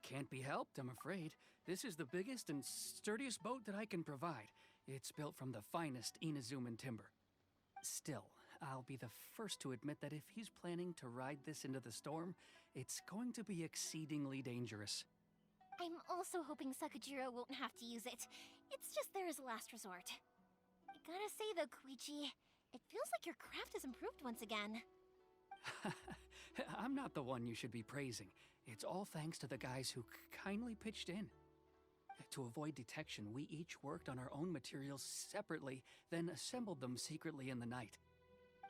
Can't be helped, I'm afraid. This is the biggest and sturdiest boat that I can provide. It's built from the finest Inazuman timber. Still, I'll be the first to admit that if he's planning to ride this into the storm, it's going to be exceedingly dangerous. I'm also hoping Sakajiro won't have to use it. It's just there as a last resort. I gotta say though, Koichi, it feels like your craft has improved once again. I'm not the one you should be praising. It's all thanks to the guys who kindly pitched in. To avoid detection, we each worked on our own materials separately, then assembled them secretly in the night.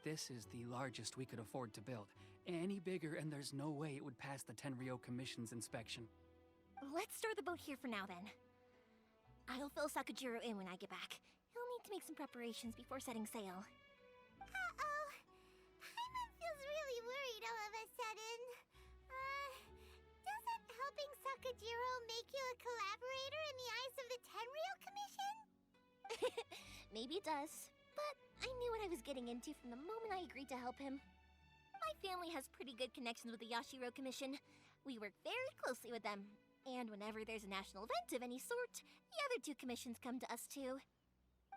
This is the largest we could afford to build. Any bigger and there's no way it would pass the Tenryou Commission's inspection. Let's store the boat here for now then. I'll fill Sakajiro in when I get back. He'll need to make some preparations before setting sail. Uh-oh. Paimon feels really worried all of a sudden. Doesn't helping Sakajiro make you a collaborator in the eyes of the Tenryou Commission? Maybe it does, but I knew what I was getting into from the moment I agreed to help him. My family has pretty good connections with the Yashiro Commission. We work very closely with them, and whenever there's a national event of any sort, the other two commissions come to us too.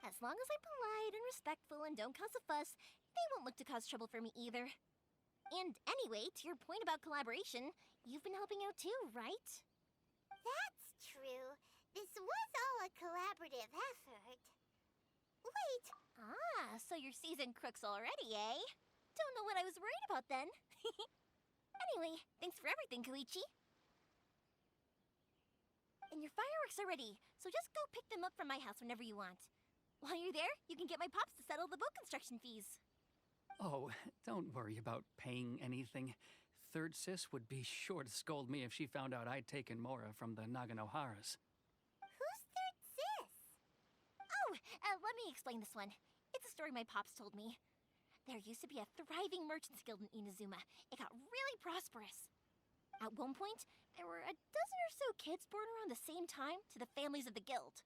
As long as I'm polite and respectful and don't cause a fuss, they won't look to cause trouble for me either. And anyway, to your point about collaboration, you've been helping out too, right? That's true. This was all a collaborative effort. Wait, Ah, so you're seasoned crooks already, eh? Don't know what I was worried about then. Anyway, thanks for everything, Koichi. And your fireworks are ready, so just go pick them up from my house whenever you want. While you're there, you can get my pops to settle the boat construction fees. Oh, don't worry about paying anything. Third Sis would be sure to scold me if she found out I'd taken Mora from the Naganoharas. who's Third Sis? Oh, let me explain this one. It's a story my pops told me. There used to be a thriving merchants guild in Inazuma. It got really prosperous. At one point, there were a dozen or so kids born around the same time to the families of the guild.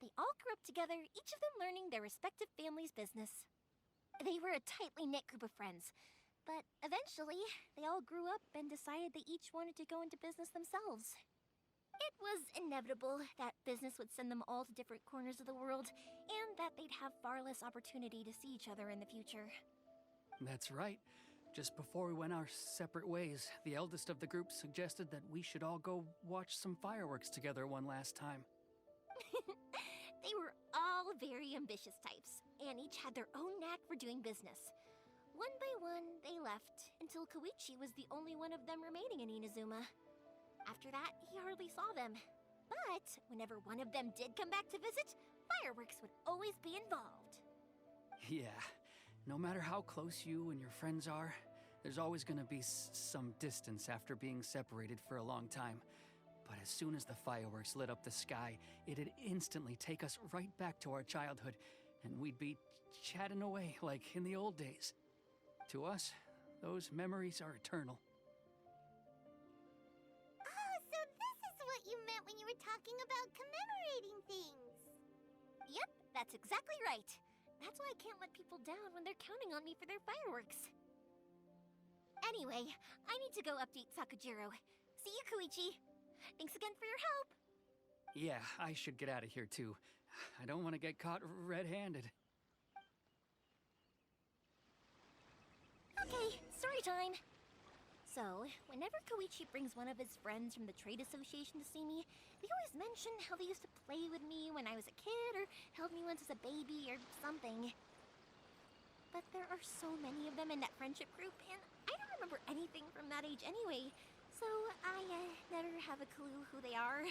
They all grew up together, each of them learning their respective family's business. They were a tightly knit group of friends, but eventually, they all grew up and decided they each wanted to go into business themselves. It was inevitable that business would send them all to different corners of the world, and that they'd have far less opportunity to see each other in the future. That's right. Just before we went our separate ways, the eldest of the group suggested that we should all go watch some fireworks together one last time. They were all very ambitious types, and each had their own knack for doing business. One by one, they left, until Koichi was the only one of them remaining in Inazuma. After that, he hardly saw them. But whenever one of them did come back to visit, fireworks would always be involved. Yeah, no matter how close you and your friends are, there's always gonna be some distance after being separated for a long time. But as soon as the fireworks lit up the sky, it'd instantly take us right back to our childhood, and we'd be chatting away like in the old days. To us, those memories are eternal. Oh, so this is what you meant when you were talking about commemorating things. Yep, that's exactly right. That's why I can't let people down when they're counting on me for their fireworks. Anyway, I need to go update Sakajiro. See you, Koichi. Thanks again for your help. Yeah, I should get out of here too. I don't want to get caught red-handed. Okay, story time. So, whenever Koichi brings one of his friends from the trade association to see me, they always mention how they used to play with me when I was a kid or held me once as a baby or something. But there are so many of them in that friendship group, and I don't remember anything from that age anyway, so I never have a clue who they are.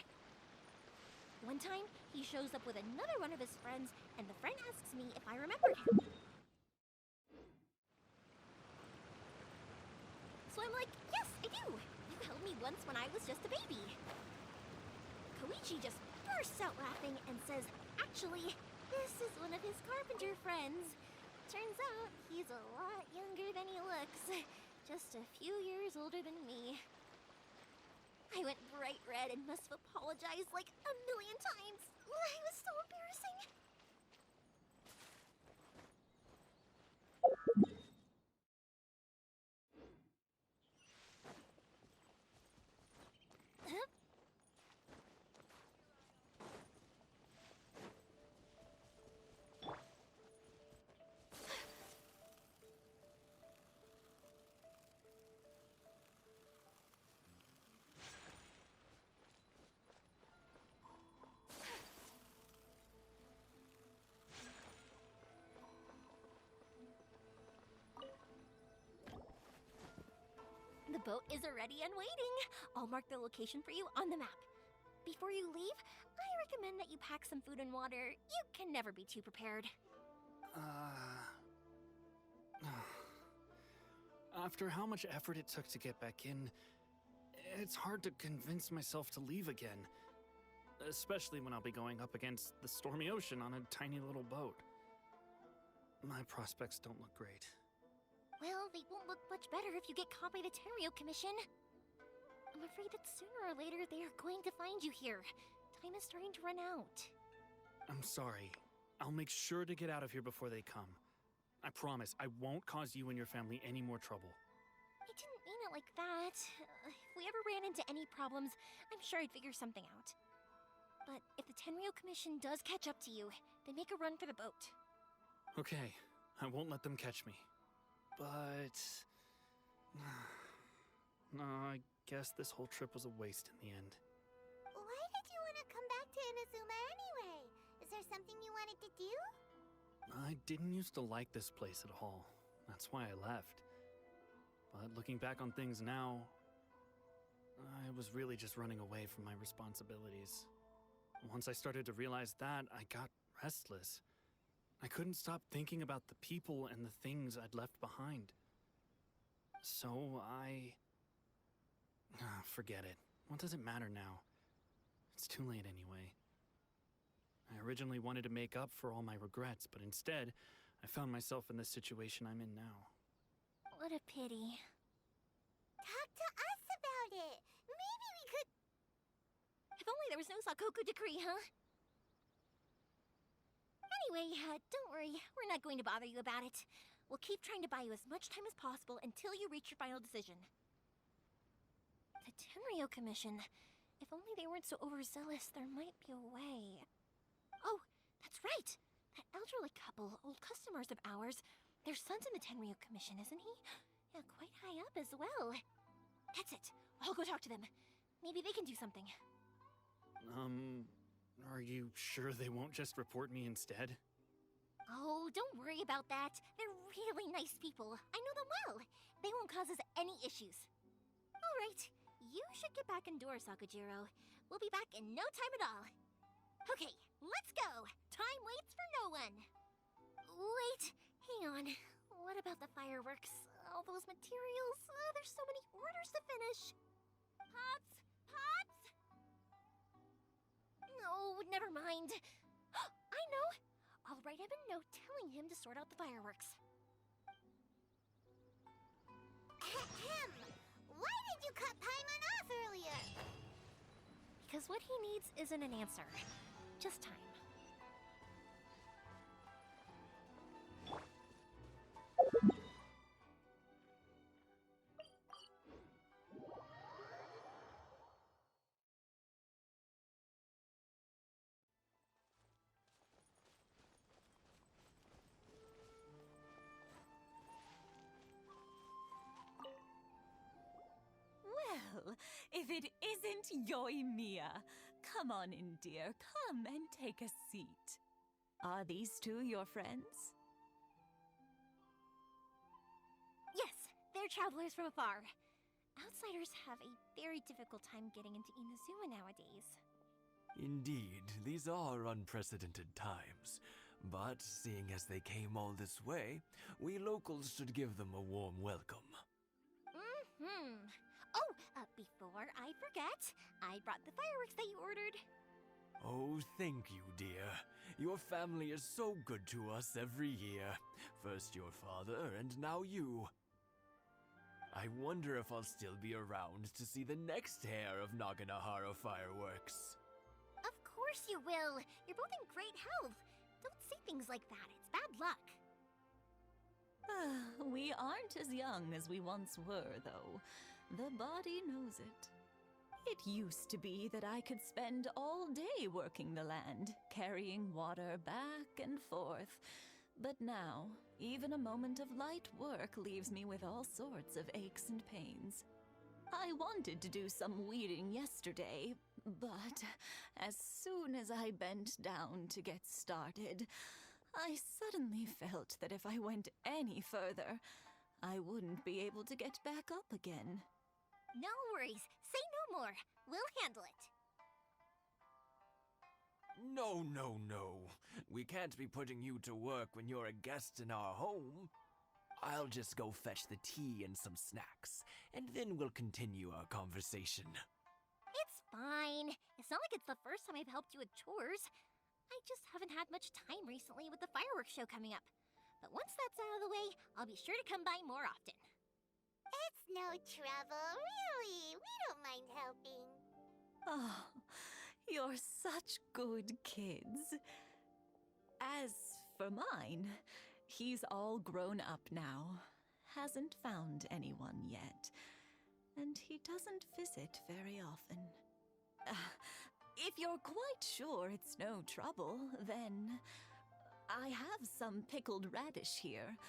One time, he shows up with another one of his friends, and the friend asks me if I remembered him. So I'm like, yes, I do. You held me once when I was just a baby. Koichi just bursts out laughing and says, actually, this is one of his carpenter friends. Turns out he's a lot younger than he looks. Just a few years older than me. I went bright red and must have apologized like a million times. It was so embarrassing. boat is ready and waiting. I'll mark the location for you on the map. Before you leave, I recommend that you pack some food and water. You can never be too prepared. After how much effort it took to get back in, it's hard to convince myself to leave again. Especially when I'll be going up against the stormy ocean on a tiny little boat. My prospects don't look great. Well, they won't look much better if you get caught by the Tenryo Commission. I'm afraid that sooner or later they are going to find you here. Time is starting to run out. I'm sorry. I'll make sure to get out of here before they come. I promise I won't cause you and your family any more trouble. I didn't mean it like that. If we ever ran into any problems, I'm sure I'd figure something out. But if the Tenryo Commission does catch up to you, then make a run for the boat. Okay, I won't let them catch me. But... no, I guess this whole trip was a waste in the end. Why did you want to come back to Inazuma anyway? Is there something you wanted to do? I didn't used to like this place at all. That's why I left. But looking back on things now, I was really just running away from my responsibilities. Once I started to realize that, I got restless. I couldn't stop thinking about the people and the things I'd left behind. So forget it. What does it matter now? It's too late anyway. I originally wanted to make up for all my regrets, but instead, I found myself in the situation I'm in now. What a pity. Talk to us about it. Maybe we could... If only there was no Sakoku decree, huh? Anyway, don't worry. We're not going to bother you about it. We'll keep trying to buy you as much time as possible until you reach your final decision. The Tenryo Commission. If only they weren't so overzealous, there might be a way. Oh, that's right! That elderly couple, old customers of ours, their son's in the Tenryo Commission, isn't he? Yeah, quite high up as well. That's it. I'll go talk to them. Maybe they can do something. Are you sure they won't just report me instead? Oh, don't worry about that. They're really nice people. I know them well. They won't cause us any issues. All right. You should get back indoors, Sakujiro. We'll be back in no time at all. Okay, let's go. Time waits for no one. Wait, hang on. What about the fireworks? All those materials? There's so many orders to finish. Pops! Pops! No, never mind. I know. I'll write him a note telling him to sort out the fireworks. Ahem. Why did you cut Paimon off earlier? Because what he needs isn't an answer. Just time. Well, if it isn't Yoimiya. Come on in, dear. Come and take a seat. Are these two your friends? Yes, they're travelers from afar. Outsiders have a very difficult time getting into Inazuma nowadays. Indeed, these are unprecedented times. But seeing as they came all this way, we locals should give them a warm welcome. Oh, before I forget, I brought the fireworks that you ordered. Oh, thank you, dear. Your family is so good to us every year. First your father, and now you. I wonder if I'll still be around to see the next hair of Naganahara fireworks. Of course you will. You're both in great health. Don't say things like that. It's bad luck. We aren't as young as we once were, though. The body knows it. It used to be that I could spend all day working the land, carrying water back and forth. But now, even a moment of light work leaves me with all sorts of aches and pains. I wanted to do some weeding yesterday, but as soon as I bent down to get started, I suddenly felt that if I went any further, I wouldn't be able to get back up again. No worries. Say no more. We'll handle it. No, no, no. We can't be putting you to work when you're a guest in our home. I'll just go fetch the tea and some snacks, and then we'll continue our conversation. It's fine. It's not like it's the first time I've helped you with chores. I just haven't had much time recently with the fireworks show coming up. But once that's out of the way, I'll be sure to come by more often. It's no trouble, really. We don't mind helping. Oh, you're such good kids. As for mine, he's all grown up now. Hasn't found anyone yet. And he doesn't visit very often. If you're quite sure it's no trouble, then I have some pickled radish here.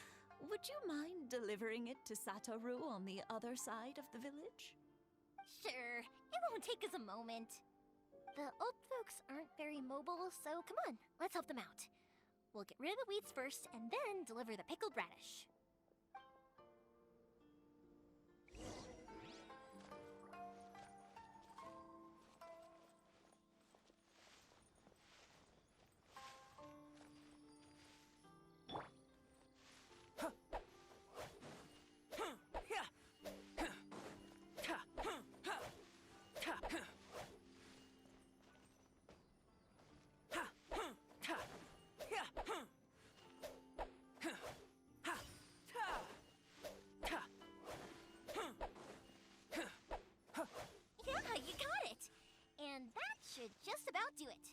Would you mind delivering it to Satoru on the other side of the village? Sure, it won't take us a moment. The old folks aren't very mobile, so come on, let's help them out. We'll get rid of the weeds first and then deliver the pickled radish. Should just about do it.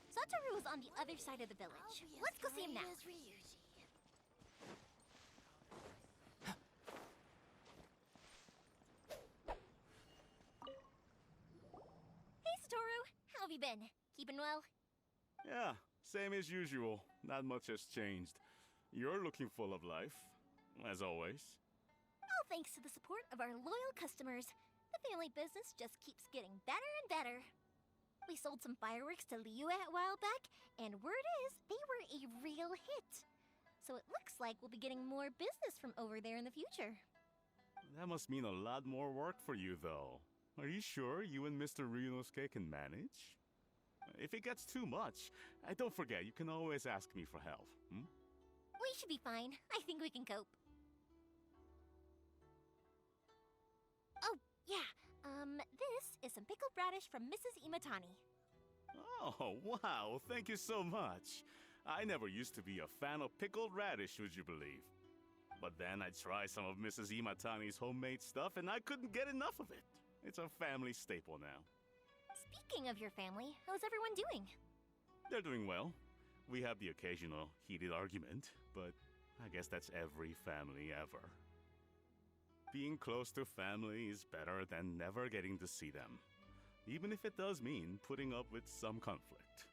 Satoru is on the other side of the village. Let's go see him now. Hey, Satoru. How have you been? Keeping well? Yeah, same as usual. Not much has changed. You're looking full of life, as always. All thanks to the support of our loyal customers. The family business just keeps getting better and better. We sold some fireworks to Liyue a while back, and word is they were a real hit. So it looks like we'll be getting more business from over there in the future. That must mean a lot more work for you, though. Are you sure you and Mr. Ryunosuke can manage? If it gets too much, don't forget, you can always ask me for help. We should be fine. I think we can cope. Oh, yeah. This is some pickled radish from Mrs. Imatani. Oh, wow. Thank you so much. I never used to be a fan of pickled radish, would you believe? But then I tried some of Mrs. Imatani's homemade stuff, and I couldn't get enough of it. It's a family staple now. Speaking of your family, how's everyone doing? They're doing well. We have the occasional heated argument, but I guess that's every family ever. Being close to family is better than never getting to see them, even if it does mean putting up with some conflict.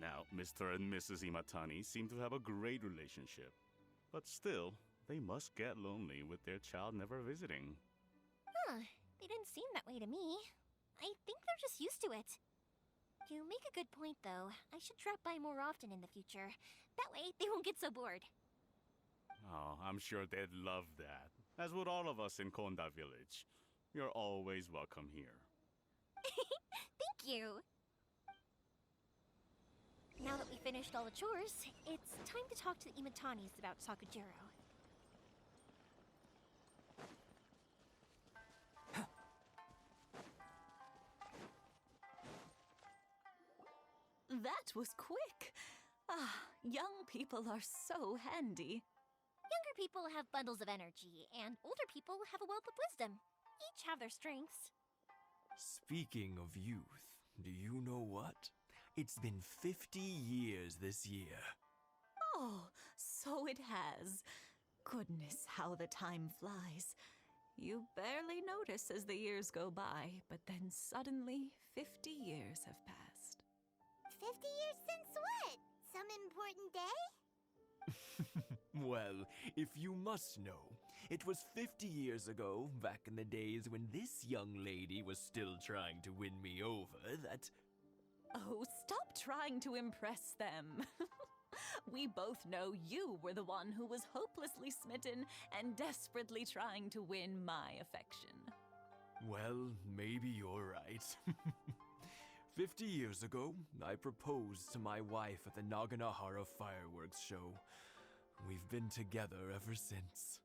Now, Mr. and Mrs. Imatani seem to have a great relationship, but still, they must get lonely with their child never visiting. Huh, they didn't seem that way to me. I think they're just used to it. You make a good point, though. I should drop by more often in the future. That way, they won't get so bored. Oh, I'm sure they'd love that. As would all of us in Konda Village. You're always welcome here. Thank you! Now that we finished all the chores, it's time to talk to the Imatanis about Sakujiro. That was quick. Ah, young people are so handy. Younger people have bundles of energy, and older people have a wealth of wisdom. Each have their strengths. Speaking of youth, do you know what? It's been 50 years this year. Oh, so it has. Goodness, how the time flies. You barely notice as the years go by, but then suddenly 50 years have passed. 50 years since what? Some important day? Well, if you must know, it was 50 years ago, back in the days when this young lady was still trying to win me over, that... Oh, stop trying to impress them. We both know you were the one who was hopelessly smitten and desperately trying to win my affection. Well, maybe you're right. 50 years ago, I proposed to my wife at the Naganahara fireworks show. We've been together ever since.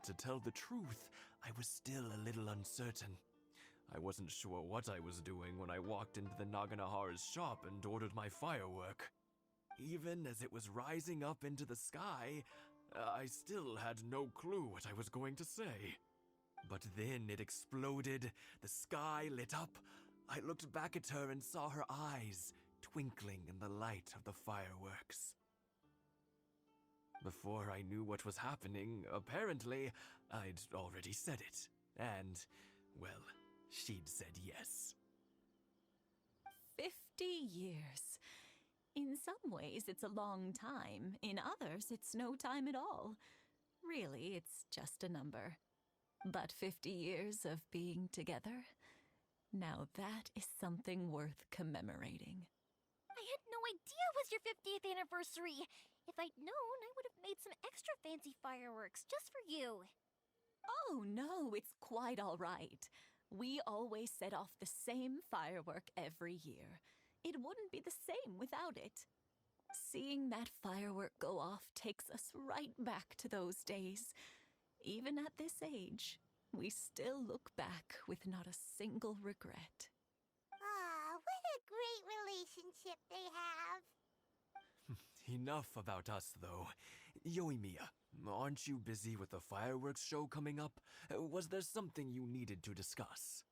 To tell the truth, I was still a little uncertain. I wasn't sure what I was doing when I walked into the Naganahara's shop and ordered my firework. Even as it was rising up into the sky, I still had no clue what I was going to say. But then it exploded, the sky lit up. I looked back at her and saw her eyes twinkling in the light of the fireworks. Before I knew what was happening, apparently, I'd already said it. And, well, she'd said yes. 50 years. In some ways, it's a long time. In others, it's no time at all. Really, it's just a number. But 50 years of being together? Now that is something worth commemorating. I had no idea it was your 50th anniversary. If I'd known, I would have made some extra fancy fireworks just for you. Oh, no, it's quite all right. We always set off the same firework every year. It wouldn't be the same without it. Seeing that firework go off takes us right back to those days. Even at this age, we still look back with not a single regret. Ah, what a great relationship they have. Enough about us, though. Yoimiya, aren't you busy with the fireworks show coming up? Was there something you needed to discuss?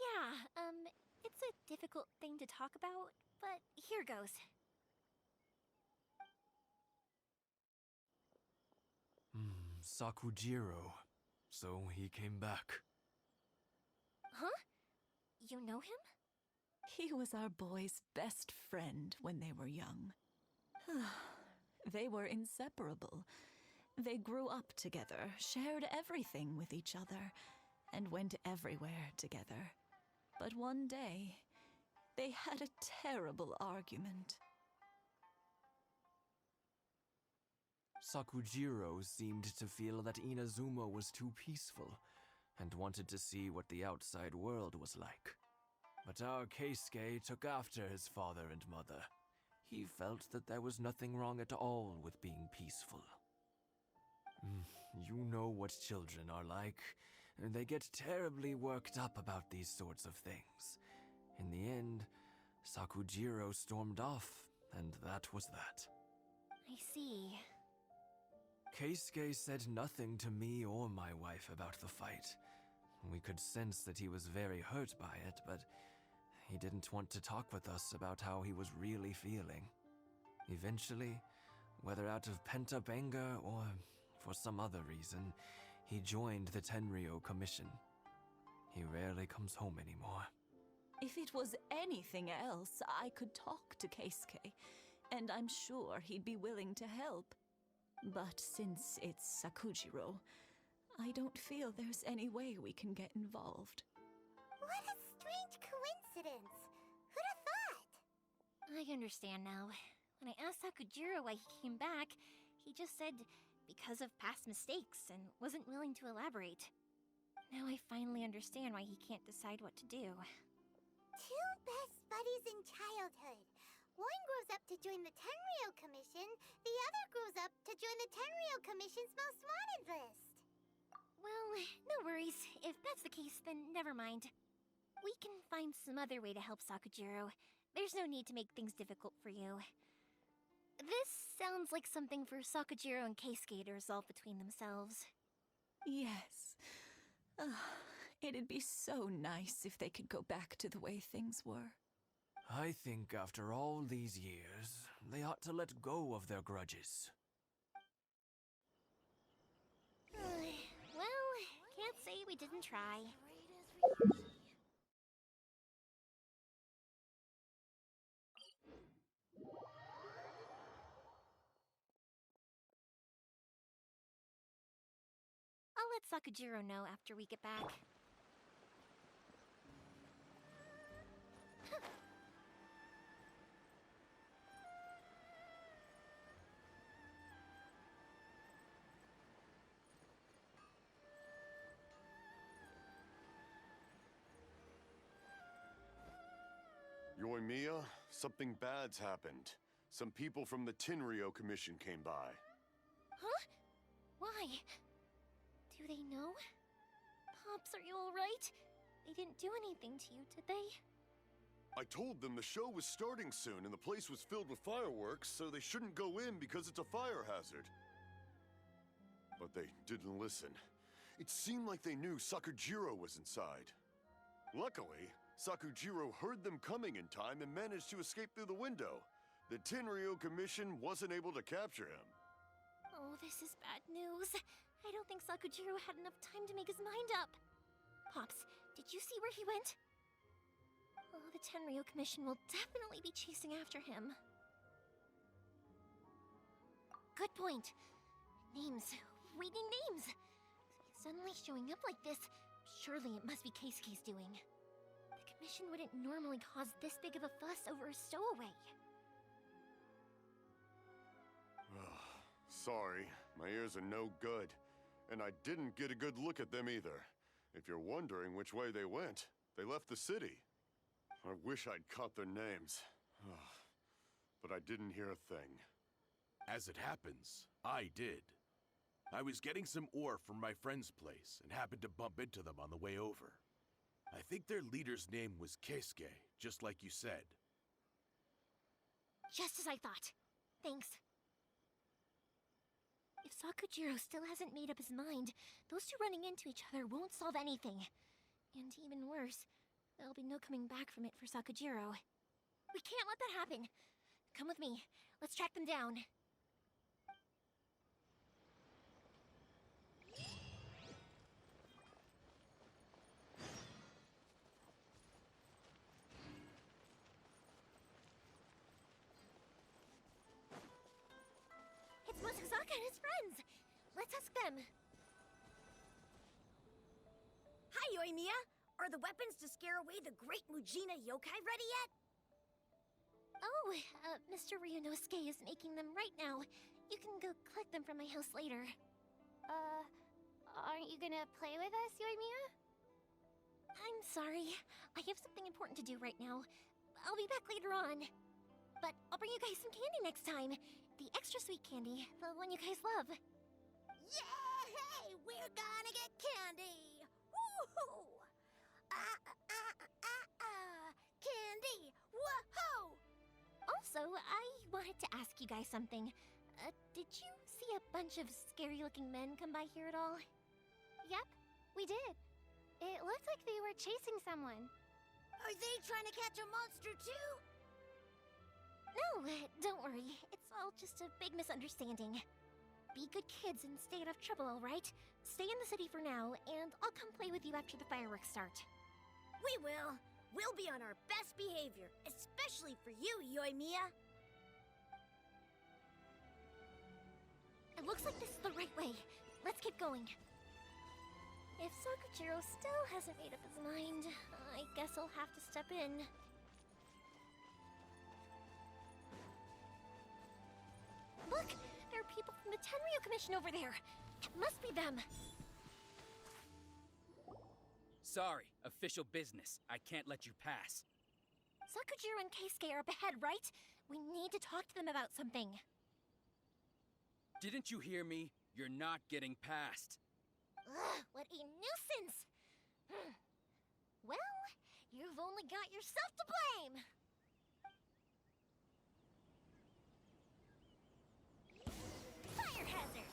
Yeah, it's a difficult thing to talk about, but here goes. Sakujiro. So he came back. Huh? You know him? He was our boys' best friend when they were young. They were inseparable. They grew up together, shared everything with each other, and went everywhere together. But one day, they had a terrible argument. Sakujiro seemed to feel that Inazuma was too peaceful, and wanted to see what the outside world was like. But our Keisuke took after his father and mother. He felt that there was nothing wrong at all with being peaceful. You know what children are like. They get terribly worked up about these sorts of things. In the end, Sakujiro stormed off, and that was that. I see. Keisuke said nothing to me or my wife about the fight. We could sense that he was very hurt by it, but he didn't want to talk with us about how he was really feeling. Eventually, whether out of pent-up anger or for some other reason, he joined the Tenryou Commission. He rarely comes home anymore. If it was anything else, I could talk to Keisuke, and I'm sure he'd be willing to help. But since it's Sakujiro, I don't feel there's any way we can get involved. What a strange coincidence. Who'd have thought? I understand now. When I asked Sakujiro why he came back, he just said because of past mistakes and wasn't willing to elaborate. Now I finally understand why he can't decide what to do. Two best buddies in childhood. One grows up to join the Tenryou Commission, the other grows up to join the Tenryou Commission's most wanted list. Well, no worries. If that's the case, then never mind. We can find some other way to help Sakujiro. There's no need to make things difficult for you. This sounds like something for Sakujiro and Keisuke to resolve between themselves. Yes. It'd be so nice if they could go back to the way things were. I think after all these years, they ought to let go of their grudges. Well, can't say we didn't try. I'll let Sakujiro know after we get back. Yoimiya, something bad's happened. Some people from the Tenryou Commission came by. Huh? Why? Do they know? Pops, are you alright? They didn't do anything to you, did they? I told them the show was starting soon and the place was filled with fireworks, so they shouldn't go in because it's a fire hazard. But they didn't listen. It seemed like they knew Sakujiro was inside. Luckily, Sakujiro heard them coming in time and managed to escape through the window. The Tenryou Commission wasn't able to capture him. Oh, this is bad news. I don't think Sakujiro had enough time to make his mind up. Pops, did you see where he went? Oh, the Tenryou Commission will definitely be chasing after him. Good point. Names. Reading names. Suddenly showing up like this, surely it must be Keisuke's doing. The Commission wouldn't normally cause this big of a fuss over a stowaway. Sorry, my ears are no good. And I didn't get a good look at them either. If you're wondering which way they went, they left the city. I wish I'd caught their names. But I didn't hear a thing. As it happens, I did. I was getting some ore from my friend's place and happened to bump into them on the way over. I think their leader's name was Keisuke, just like you said. Just as I thought. Thanks. If Sakujiro still hasn't made up his mind, those two running into each other won't solve anything. And even worse, there'll be no coming back from it for Sakujiro. We can't let that happen. Come with me. Let's track them down. It's Motouzaka and his friends. Let's ask them. Hi, Yoimiya! Are the weapons to scare away the great Mujina yokai ready yet? Oh, Mr. Ryunosuke is making them right now. You can go collect them from my house later. Aren't you gonna play with us, Yoimiya? I'm sorry. I have something important to do right now. I'll be back later on. But I'll bring you guys some candy next time. The extra sweet candy, the one you guys love. Yay! We're gonna get candy! Woohoo! Candy! Whoa! Also, I wanted to ask you guys something. Did you see a bunch of scary-looking men come by here at all? Yep, we did. It looked like they were chasing someone. Are they trying to catch a monster too? No, don't worry. It's all just a big misunderstanding. Be good kids and stay out of trouble, all right? Stay in the city for now, and I'll come play with you after the fireworks start. We will. We'll be on our best behavior, especially for you, Yoimiya. It looks like this is the right way. Let's keep going. If Sakujiro still hasn't made up his mind, I guess I'll have to step in. Look! There are people from the Tenryou Commission over there! It must be them! Sorry, official business. I can't let you pass. Sakujiro and Keisuke are up ahead, right? We need to talk to them about something. Didn't you hear me? You're not getting past. Ugh, what a nuisance! Well, you've only got yourself to blame! Fire hazard!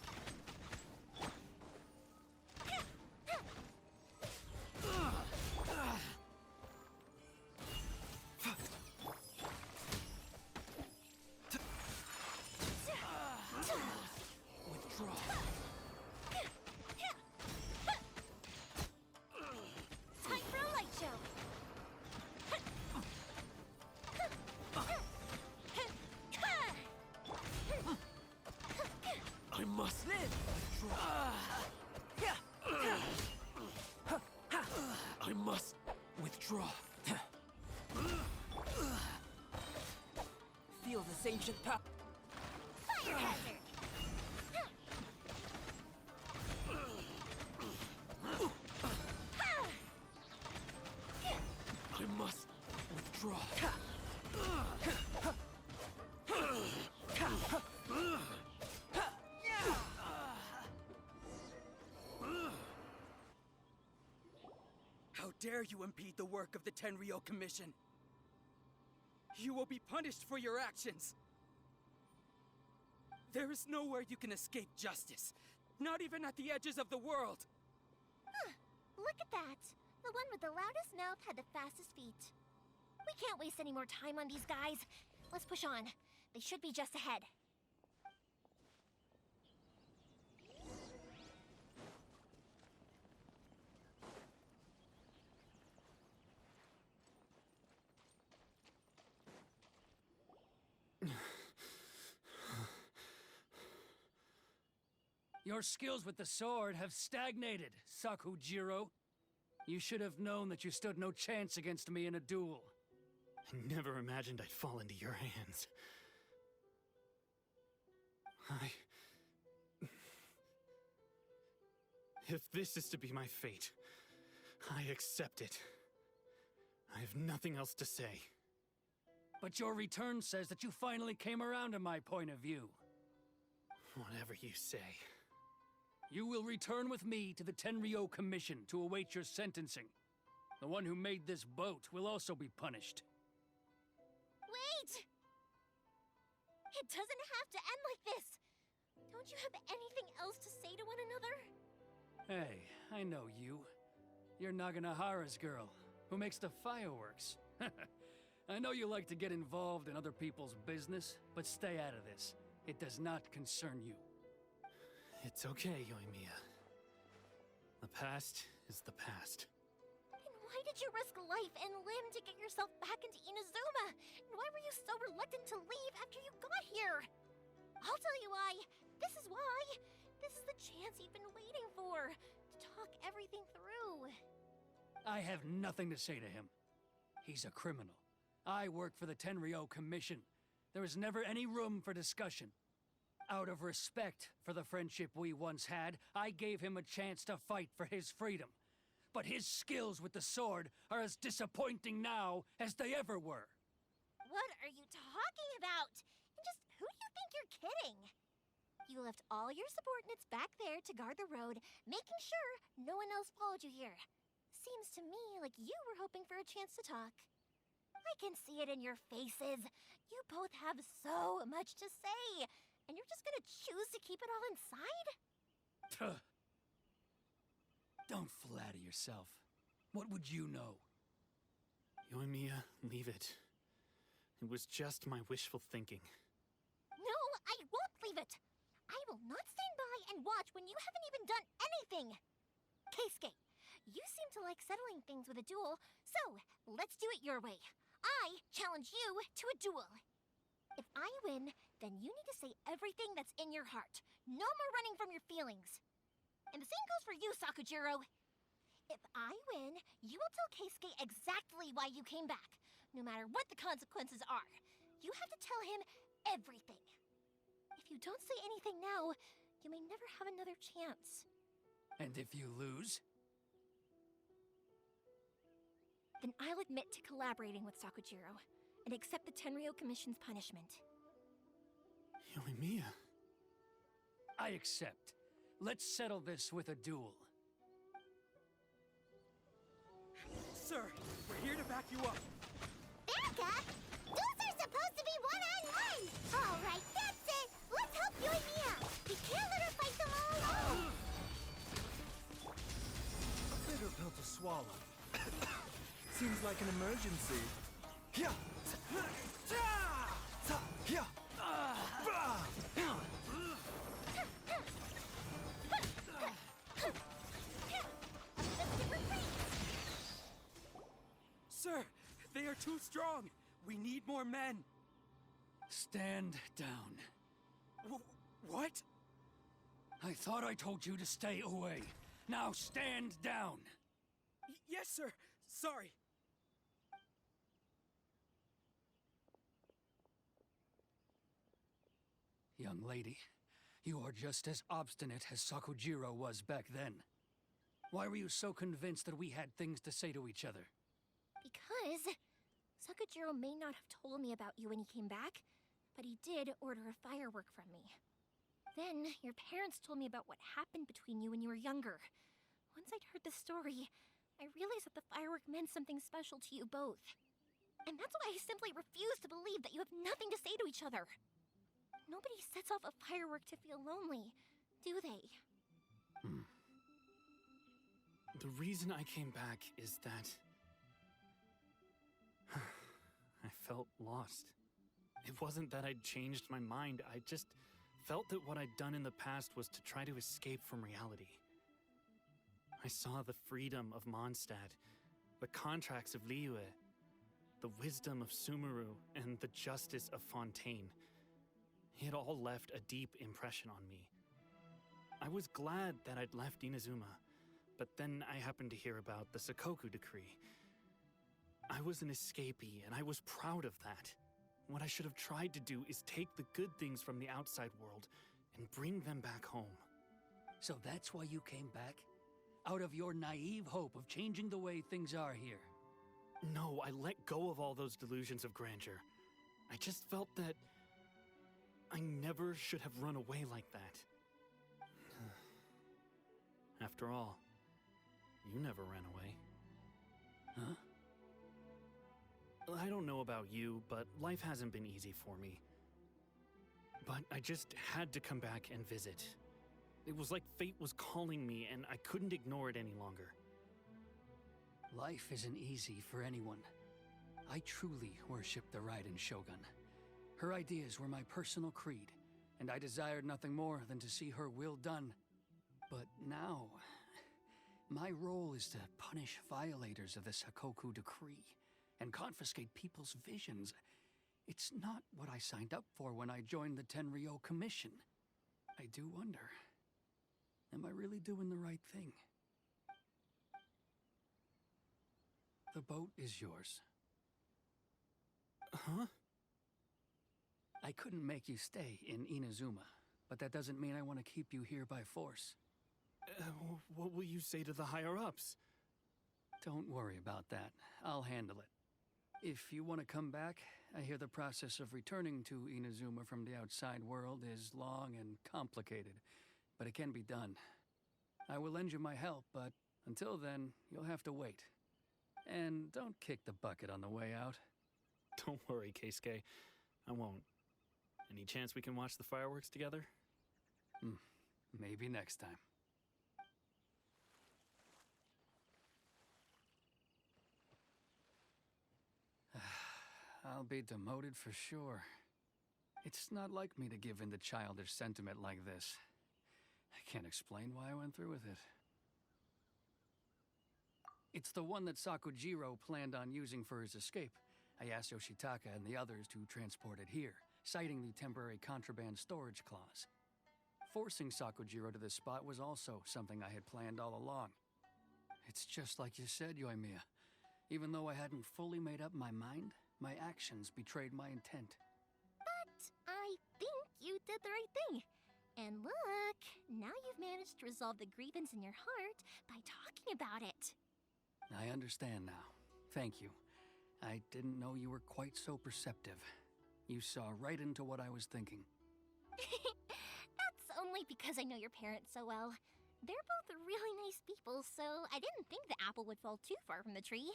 Withdraw. Time for a light show! I must I must Withdraw. Feel this ancient power. Fire hazard! I must Withdraw. dare you impede the work of the Tenryou Commission? You will be punished for your actions. There is nowhere you can escape justice, not even at the edges of the world. Huh. Look at that. The one with the loudest mouth had the fastest feet. We can't waste any more time on these guys. Let's push on. They should be just ahead. Your skills with the sword have stagnated, Sakujiro. You should have known that you stood no chance against me in a duel. I never imagined I'd fall into your hands. If this is to be my fate, I accept it. I have nothing else to say. But your return says that you finally came around to my point of view. Whatever you say. You will return with me to the Tenryou Commission to await your sentencing. The one who made this boat will also be punished. Wait! It doesn't have to end like this! Don't you have anything else to say to one another? Hey, I know you. You're Naganohara's girl, who makes the fireworks. I know you like to get involved in other people's business, but stay out of this. It does not concern you. It's okay, Yoimiya. The past is the past. And why did you risk life and limb to get yourself back into Inazuma? And why were you so reluctant to leave after you got here? I'll tell you why. This is why. This is the chance you've been waiting for. To talk everything through. I have nothing to say to him. He's a criminal. I work for the Tenryou Commission. There is never any room for discussion. Out of respect for the friendship we once had, I gave him a chance to fight for his freedom. But his skills with the sword are as disappointing now as they ever were. What are you talking about? And just who do you think you're kidding? You left all your subordinates back there to guard the road, making sure no one else followed you here. Seems to me like you were hoping for a chance to talk. I can see it in your faces. You both have so much to say. And you're just gonna choose to keep it all inside? Tuh. Don't flatter yourself. What would you know? Yoimiya, leave it. It was just my wishful thinking. No, I won't leave it. I will not stand by and watch when you haven't even done anything. Keisuke, you seem to like settling things with a duel, so let's do it your way. I challenge you to a duel. If I win, then you need to say everything that's in your heart. No more running from your feelings. And the same goes for you, Sakujiro. If I win, you will tell Keisuke exactly why you came back, no matter what the consequences are. You have to tell him everything. If you don't say anything now, you may never have another chance. And if you lose? Then I'll admit to collaborating with Sakujiro and accept the Tenryou Commission's punishment. Yoimiya. I accept. Let's settle this with a duel. Sir, we're here to back you up. Back up? Those are supposed to be one-on-one! Alright, that's it! Let's help Yoimiya! We can't let her fight them all alone! A bitter pill to swallow. Seems like an emergency. Yeah. Yeah. Sir, they are too strong. We need more men. Stand down. What? I thought I told you to stay away. Now stand down. Yes, sir. Sorry. Young lady, you are just as obstinate as Sakujiro was back then. Why were you so convinced that we had things to say to each other? Because Sakujiro may not have told me about you when he came back, but he did order a firework from me. Then, your parents told me about what happened between you when you were younger. Once I'd heard the story, I realized that the firework meant something special to you both. And that's why I simply refuse to believe that you have nothing to say to each other. Nobody sets off a firework to feel lonely, do they? The reason I came back is that I felt lost. It wasn't that I'd changed my mind, I just felt that what I'd done in the past was to try to escape from reality. I saw the freedom of Mondstadt, the contracts of Liyue, the wisdom of Sumeru, and the justice of Fontaine. It all left a deep impression on me. I was glad that I'd left Inazuma, but then I happened to hear about the Sakoku decree. I was an escapee, and I was proud of that. What I should have tried to do is take the good things from the outside world and bring them back home. So that's why you came back? Out of your naive hope of changing the way things are here? No, I let go of all those delusions of grandeur. I just felt that I never should have run away like that. After all, you never ran away. Huh? I don't know about you, but life hasn't been easy for me. But I just had to come back and visit. It was like fate was calling me, and I couldn't ignore it any longer. Life isn't easy for anyone. I truly worship the Raiden Shogun. Her ideas were my personal creed, and I desired nothing more than to see her will done. But now, my role is to punish violators of the Sakoku decree and confiscate people's visions. It's not what I signed up for when I joined the Tenryou Commission. I do wonder, am I really doing the right thing? The boat is yours. Huh? I couldn't make you stay in Inazuma, but that doesn't mean I want to keep you here by force. What will you say to the higher-ups? Don't worry about that. I'll handle it. If you want to come back, I hear the process of returning to Inazuma from the outside world is long and complicated, but it can be done. I will lend you my help, but until then, you'll have to wait. And don't kick the bucket on the way out. Don't worry, Keisuke. I won't. Any chance we can watch the fireworks together? Maybe next time. I'll be demoted for sure. It's not like me to give in to childish sentiment like this. I can't explain why I went through with it. It's the one that Sakujiro planned on using for his escape. I asked Yoshitaka and the others to transport it here, citing the temporary contraband storage clause. Forcing Sakujiro to this spot was also something I had planned all along. It's just like you said, Yoimiya. Even though I hadn't fully made up my mind, my actions betrayed my intent. But I think you did the right thing. And look, now you've managed to resolve the grievance in your heart by talking about it. I understand now. Thank you. I didn't know you were quite so perceptive. You saw right into what I was thinking. That's only because I know your parents so well. They're both really nice people, so I didn't think the apple would fall too far from the tree.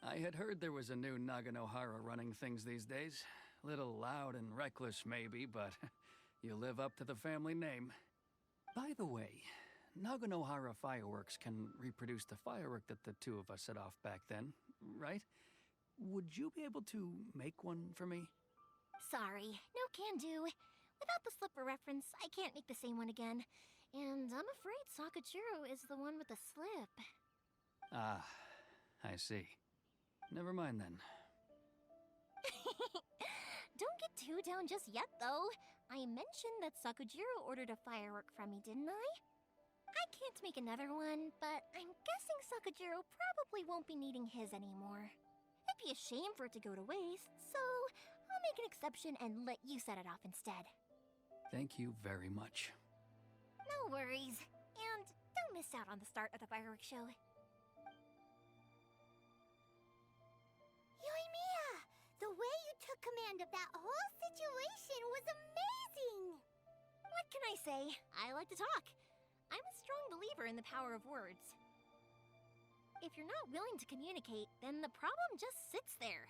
I had heard there was a new Naganohara running things these days. Little loud and reckless, maybe, but you live up to the family name. By the way, Naganohara fireworks can reproduce the firework that the two of us set off back then, right? Would you be able to make one for me? Sorry, no can do. Without the slipper reference, I can't make the same one again. And I'm afraid Sakujiro is the one with the slip. Ah, I see. Never mind then. Don't get too down just yet, though. I mentioned that Sakujiro ordered a firework from me, didn't I? I can't make another one, but I'm guessing Sakujiro probably won't be needing his anymore. It'd be a shame for it to go to waste, so I'll make an exception and let you set it off instead. Thank you very much. No worries. And don't miss out on the start of the fireworks show. Yoimiya, the way you took command of that whole situation was amazing! What can I say? I like to talk. I'm a strong believer in the power of words. If you're not willing to communicate, then the problem just sits there.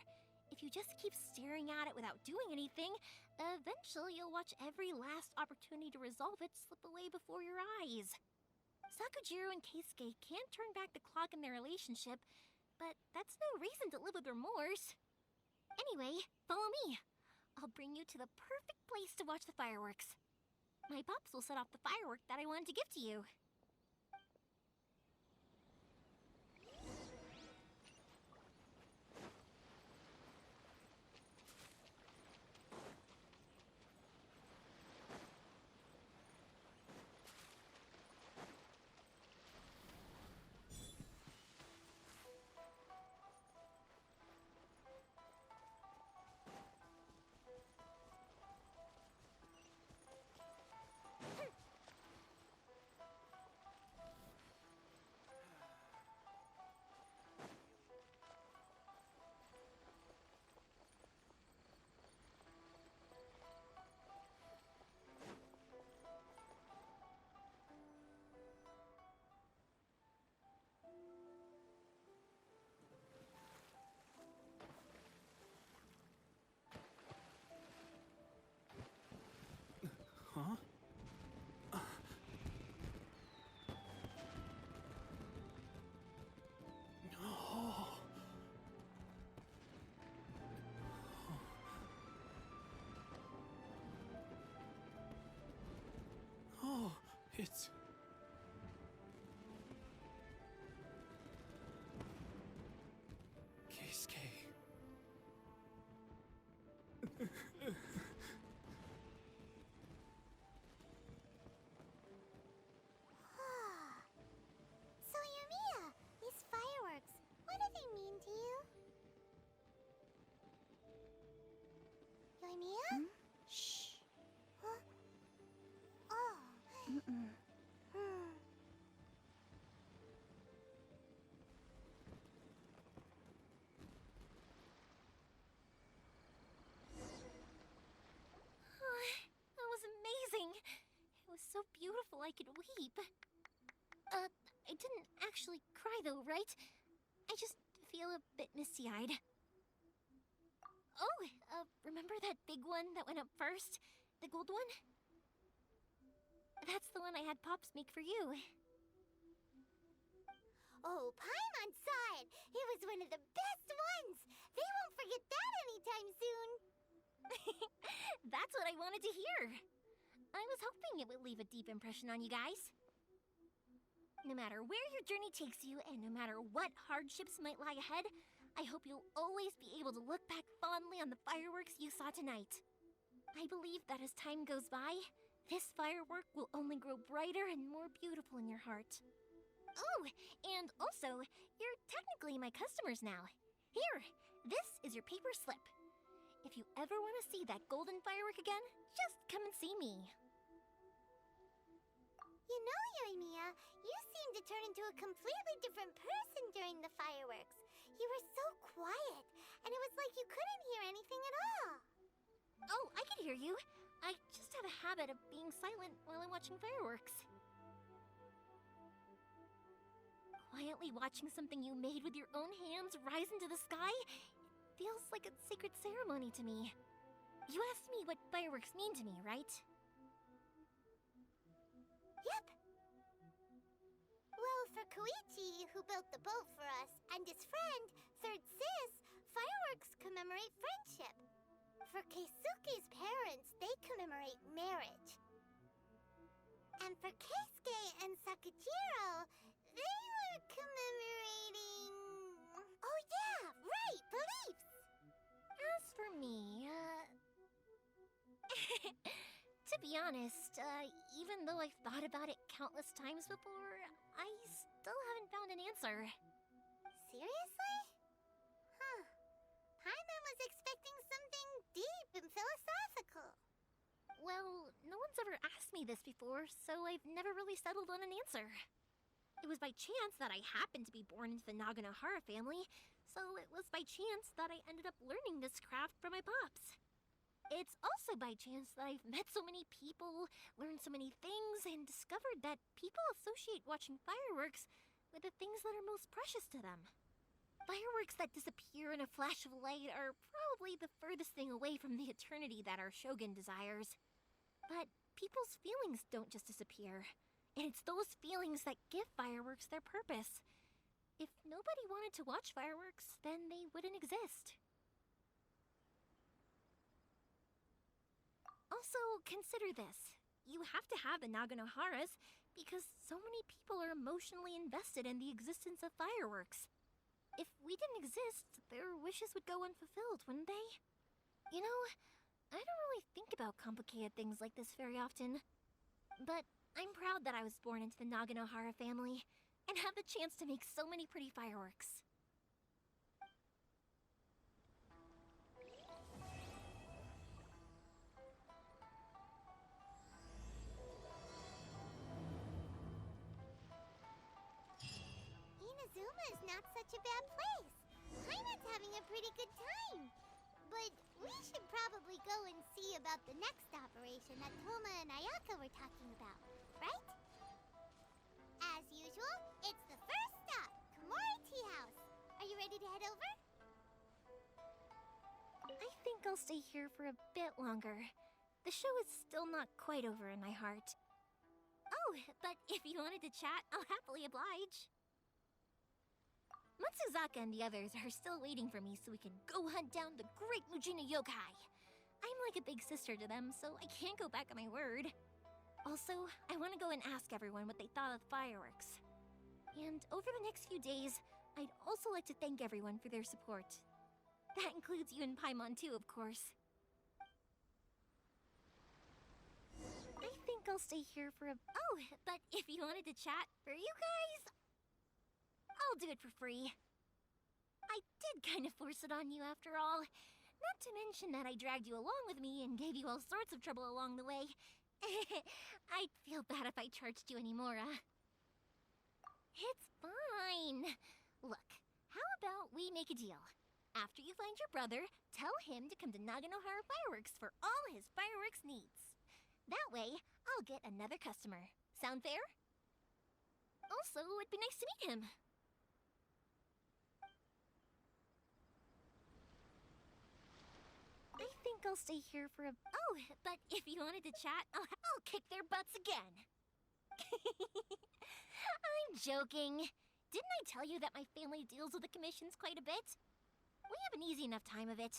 If you just keep staring at it without doing anything, eventually you'll watch every last opportunity to resolve it slip away before your eyes. Sakujiro and Keisuke can't turn back the clock in their relationship, but that's no reason to live with remorse. Anyway, follow me. I'll bring you to the perfect place to watch the fireworks. My pops will set off the firework that I wanted to give to you. Huh? Oh. Oh, it's... Keisuke. So, Yumiya, these fireworks, what do they mean to you? Yumiya? Shh. Huh? Oh. That was amazing. It was so beautiful I could weep. I didn't actually cry though, right? I just feel a bit misty-eyed. Oh, remember that big one that went up first? The gold one? That's the one I had Pops make for you. Oh, Paimon saw it! It was one of the best ones! They won't forget that anytime soon! That's what I wanted to hear. I was hoping it would leave a deep impression on you guys. No matter where your journey takes you, and no matter what hardships might lie ahead, I hope you'll always be able to look back fondly on the fireworks you saw tonight. I believe that as time goes by, this firework will only grow brighter and more beautiful in your heart. Oh, and also, you're technically my customers now. Here, this is your paper slip. If you ever want to see that golden firework again, just come and see me. You know, Yoimiya, you seemed to turn into a completely different person during the fireworks. You were so quiet, and it was like you couldn't hear anything at all. Oh, I can hear you. I just have a habit of being silent while I'm watching fireworks. Quietly watching something you made with your own hands rise into the sky feels like a sacred ceremony to me. You asked me what fireworks mean to me, right? Yep. Well, for Koichi, who built the boat for us, and his friend, Third Sis, fireworks commemorate friendship. For Keisuke's parents, they commemorate marriage. And for Keisuke and Sakujiro, they were commemorating... Oh yeah, right, beliefs! As for me, to be honest, even though I've thought about it countless times before, I still haven't found an answer. Seriously? Huh. Paimon was expecting something deep and philosophical. Well, no one's ever asked me this before, so I've never really settled on an answer. It was by chance that I happened to be born into the Naganohara family, so it was by chance that I ended up learning this craft from my pops. It's also by chance that I've met so many people, learned so many things, and discovered that people associate watching fireworks with the things that are most precious to them. Fireworks that disappear in a flash of light are probably the furthest thing away from the eternity that our shogun desires. But people's feelings don't just disappear. And it's those feelings that give fireworks their purpose. If nobody wanted to watch fireworks, then they wouldn't exist. Also, consider this. You have to have the Naganoharas because so many people are emotionally invested in the existence of fireworks. If we didn't exist, their wishes would go unfulfilled, wouldn't they? You know, I don't really think about complicated things like this very often. But I'm proud that I was born into the Naganohara family and have the chance to make so many pretty fireworks. Inazuma is not such a bad place. Paimon's having a pretty good time. But we should probably go and see about the next operation that Toma and Ayaka were talking about, right? As usual, it's the first stop, Komori Tea House. Are you ready to head over? I think I'll stay here for a bit longer. The show is still not quite over in my heart. Oh, but if you wanted to chat, I'll happily oblige. Matsuzaka and the others are still waiting for me so we can go hunt down the great Mujina yokai. I'm like a big sister to them, so I can't go back on my word. Also, I want to go and ask everyone what they thought of the fireworks. And over the next few days, I'd also like to thank everyone for their support. That includes you and Paimon too, of course. I think I'll stay here for a... Oh, but if you wanted to chat, for you guys, I'll do it for free. I did kind of force it on you after all. Not to mention that I dragged you along with me and gave you all sorts of trouble along the way. I'd feel bad if I charged you anymore, It's fine. Look, how about we make a deal? After you find your brother, tell him to come to Naganohara Fireworks for all his fireworks needs. That way, I'll get another customer. Sound fair? Also, it'd be nice to meet him. I think I'll stay here for a... Oh, but if you wanted to chat, I'll kick their butts again. I'm joking. Didn't I tell you that my family deals with the commissions quite a bit? We have an easy enough time of it.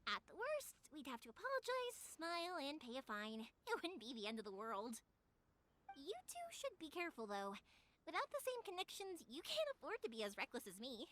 At the worst, we'd have to apologize, smile, and pay a fine. It wouldn't be the end of the world. You two should be careful, though. Without the same connections, you can't afford to be as reckless as me.